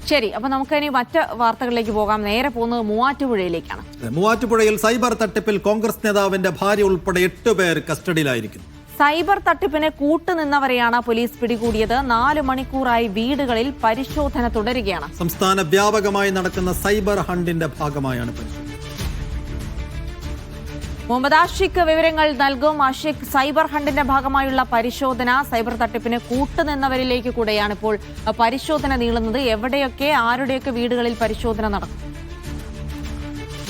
ശരി, അപ്പൊ നമുക്ക് ഇനി മറ്റ് വാർത്തകളിലേക്ക് പോകാം. നേരെ പോകുന്നത് മൂവാറ്റുപുഴയിലേക്കാണ്. മൂവാറ്റുപുഴയിൽ സൈബർ തട്ടിപ്പിൽ കോൺഗ്രസ് നേതാവിന്റെ ഭാര്യ ഉൾപ്പെടെ 8 പേർ കസ്റ്റഡിയിലായിരിക്കുന്നു. സൈബർ തട്ടിപ്പിന് കൂട്ടുനിന്നവരെയാണ് പോലീസ് പിടികൂടിയത്. 4 മണിക്കൂറായി വീടുകളിൽ പരിശോധന തുടരുകയാണ്. സംസ്ഥാന വ്യാപകമായി നടക്കുന്ന സൈബർ ഹണ്ടിന്റെ ഭാഗമായാണ് പരിശോധന. മുഹമ്മദ് ആഷിഖ് വിവരങ്ങൾ നൽകും. ആഷിഖ്, സൈബർ ഹണ്ടിന്റെ ഭാഗമായുള്ള പരിശോധന, സൈബർ തട്ടിപ്പിന് കൂട്ടുനിന്നവരിലേക്ക് കൂടെയാണ് ഇപ്പോൾ പരിശോധന നീളുന്നത്. എവിടെയൊക്കെ ആരുടെയൊക്കെ വീടുകളിൽ പരിശോധന നടക്കും?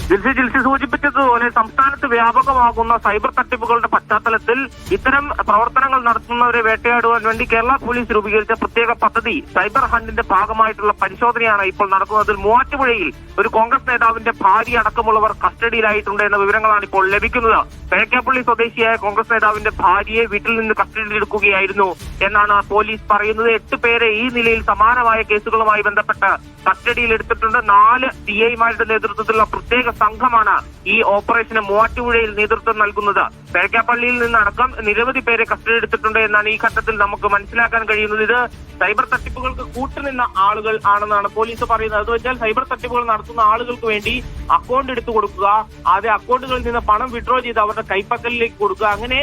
ജിൽസി സൂചിപ്പിച്ചതുപോലെ സംസ്ഥാനത്ത് വ്യാപകമാകുന്ന സൈബർ തട്ടിപ്പുകളുടെ പശ്ചാത്തലത്തിൽ ഇത്തരം പ്രവർത്തനങ്ങൾ നടത്തുന്നവരെ വേട്ടയാടുവാൻ വേണ്ടി കേരള പോലീസ് രൂപീകരിച്ച പ്രത്യേക പദ്ധതി സൈബർ ഹണ്ടിന്റെ ഭാഗമായിട്ടുള്ള പരിശോധനയാണ് ഇപ്പോൾ നടക്കുന്നത്. മൂവാറ്റുപുഴയിൽ ഒരു കോൺഗ്രസ് നേതാവിന്റെ ഭാര്യ അടക്കമുള്ളവർ കസ്റ്റഡിയിലായിട്ടുണ്ട് എന്ന വിവരങ്ങളാണ് ഇപ്പോൾ ലഭിക്കുന്നത്. കിഴക്കേപ്പള്ളി സ്വദേശിയായ കോൺഗ്രസ് നേതാവിന്റെ ഭാര്യയെ വീട്ടിൽ നിന്ന് കസ്റ്റഡിയിലെടുക്കുകയായിരുന്നു എന്നാണ് പോലീസ് പറയുന്നത്. 8 പേരെ ഈ നിലയിൽ സമാനമായ കേസുകളുമായി ബന്ധപ്പെട്ട് കസ്റ്റഡിയിലെടുത്തിട്ടുണ്ട്. 4 CIമാരുടെ നേതൃത്വത്തിലുള്ള പ്രത്യേക സംഘമാണ് ഈ ഓപ്പറേഷന് മൂവാറ്റുപുഴയിൽ നേതൃത്വം നൽകുന്നത്. കിഴക്കേപ്പള്ളിയിൽ നിന്നടക്കം നിരവധി പേരെ കസ്റ്റഡി എടുത്തിട്ടുണ്ട് എന്നാണ് ഈ ഘട്ടത്തിൽ നമുക്ക് മനസ്സിലാക്കാൻ കഴിയുന്നത്. ഇത് സൈബർ തട്ടിപ്പുകൾക്ക് കൂട്ടുനിന്ന ആളുകൾ ആണെന്നാണ് പോലീസ് പറയുന്നത്. അത് വെച്ചാൽ സൈബർ തട്ടിപ്പുകൾ നടത്തുന്ന ആളുകൾക്ക് വേണ്ടി അക്കൗണ്ട് എടുത്തു കൊടുക്കുക, ആദ്യ അക്കൗണ്ടുകളിൽ നിന്ന് പണം വിഡ്രോ ചെയ്ത് അവരുടെ കൈപ്പക്കലിലേക്ക് കൊടുക്കുക, അങ്ങനെ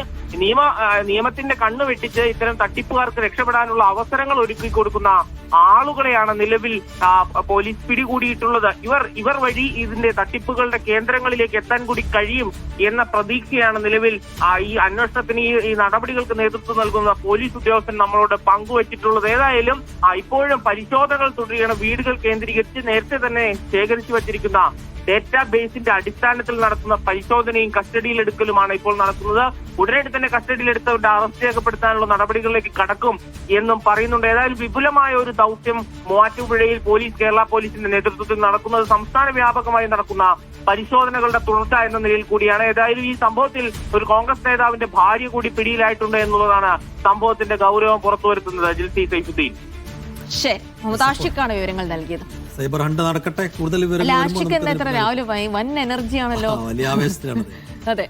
നിയമത്തിന്റെ കണ്ണു വെട്ടിച്ച് ഇത്തരം തട്ടിപ്പുകാർക്ക് രക്ഷപ്പെടാനുള്ള അവസരങ്ങൾ ഒരുക്കി കൊടുക്കുന്ന ആളുകളെയാണ് നിലവിൽ പോലീസ് പിടികൂടിയിട്ടുള്ളത്. ഇവർ വഴി ഇതിന്റെ തട്ടിപ്പുകളുടെ കേന്ദ്രങ്ങളിലേക്ക് എത്താൻ കൂടി കഴിയും എന്ന പ്രതീക്ഷയാണ് നിലവിൽ ഈ അന്വേഷണത്തിന് ഈ നടപടികൾക്ക് നേതൃത്വം നൽകുന്ന പോലീസ് ഉദ്യോഗസ്ഥൻ നമ്മളോട് പങ്കുവച്ചിട്ടുള്ളത്. ഏതായാലും ഇപ്പോഴും പരിശോധനകൾ തുടരുകയാണ്. വീടുകൾ കേന്ദ്രീകരിച്ച് നേരത്തെ തന്നെ ശേഖരിച്ചു വച്ചിരിക്കുന്ന ഡേറ്റാബേസിന്റെ അടിസ്ഥാനത്തിൽ നടത്തുന്ന പരിശോധനയും കസ്റ്റഡിയിലെടുക്കലുമാണ് ഇപ്പോൾ നടക്കുന്നത്. ഉടനടി തന്നെ കസ്റ്റഡിയിലെടുത്തവരുടെ അറസ്റ്റ് രേഖപ്പെടുത്താനുള്ള നടപടികളിലേക്ക് കടക്കും എന്നും പറയുന്നുണ്ട്. ഏതായാലും വിപുലമായ ഒരു ദൗത്യം മൂവാറ്റുപുഴയിൽ കേരള പോലീസിന്റെ നേതൃത്വത്തിൽ നടക്കുന്നത് സംസ്ഥാന വ്യാപകമായി നടക്കുന്ന പരിശോധനകളുടെ തുടർച്ച എന്ന നിലയിൽ കൂടിയാണ്. ഏതായാലും ഈ സംഭവത്തിൽ ഒരു കോൺഗ്രസ് നേതാവിന്റെ ഭാര്യ കൂടി പിടിയിലായിട്ടുണ്ട് എന്നുള്ളതാണ് സംഭവത്തിന്റെ ഗൗരവം പുറത്തുവരുത്തുന്നത്. ജിൽസി സൈഫുദ്ദീൻ. ശരി, മുഹമ്മദ് ആഷിഖാണ് വിവരങ്ങൾ നൽകിയത്. സൈബർ ഹണ്ട് നടക്കട്ടെ. കൂടുതൽ ആഷിഖ് എന്താ രാവിലെ വൻ എനർജിയാണല്ലോ. വലിയ ആവേശത്തിലാണ്. അതെ.